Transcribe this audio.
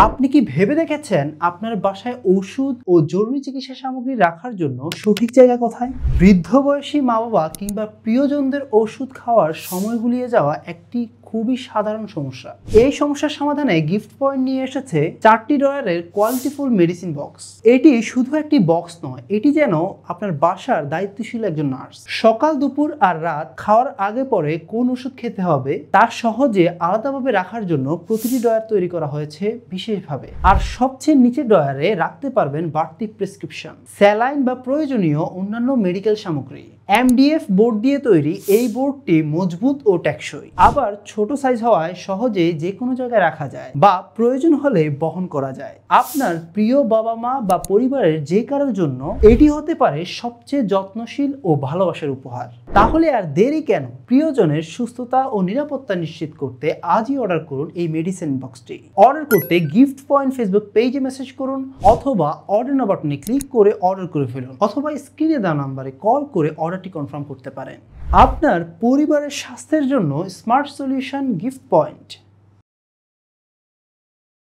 আপনি কি ভেবে দেখেছেন আপনার বাসায় ওষুধ ও জরুরি চিকিৎসা সামগ্রী রাখার জন্য সঠিক জায়গা কোথায়? বৃদ্ধ বয়সী মা বাবা কিংবা প্রিয়জনদের ওষুধ খাওয়ার সময় গুলিয়ে যাওয়া একটি খুবই সাধারণ সমস্যা। এই সমস্যার সমাধানে গিফট পয়েন্ট নিয়ে এসেছে 4টি ডলারের কোয়ালিটিফুল মেডিসিন বক্স। এটি শুধু একটি বক্স নয়, এটি যেন আপনার বাসার দায়িত্বশীল একজন নার্স। সকাল, দুপুর আর রাত খাওয়ার আগে পরে কোন ওষুধ খেতে হবে তা সহজে আলাদাভাবে রাখার জন্য প্রতিটি ডয়ার তৈরি করা হয়েছে বিশেষভাবে। আর সবচেয়ে নিচের ডয়ারে রাখতে পারবেন বাড়তি প্রেসক্রিপশন, স্যালাইন বা প্রয়োজনীয় অন্যান্য মেডিকেল সামগ্রী। MDF বোর্ড দিয়ে তৈরি এই বোর্ডটি মজবুত ও টেকসই, আবার ছোট সাইজ হওয়ায় সহজেই যে কোনো জায়গায় রাখা যায় বা প্রয়োজন হলে বহন করা যায়। আপনার প্রিয় বাবা মা বা পরিবারের যে কারোর জন্য এটি হতে পারে সবচেয়ে যত্নশীল ও ভালোবাসার উপহার। তাহলে আর দেরি কেন? প্রিয়জনের সুস্থতা ও নিরাপত্তা নিশ্চিত করতে আজই অর্ডার করুন এই মেডিসিন বক্সটি। অর্ডার করতে গিফট পয়েন্ট ফেসবুক পেজে মেসেজ করুন অথবা অর্ডার নাও বাটনে ক্লিক করে অর্ডার করে ফেলুন, অথবা স্ক্রিনে দেওয়া নাম্বারে কল করে অর্ডারটি কনফার্ম করতে পারেন। আপনার পরিবারের স্বাস্থ্যের জন্য স্মার্ট সলিউশন গিফট পয়েন্ট।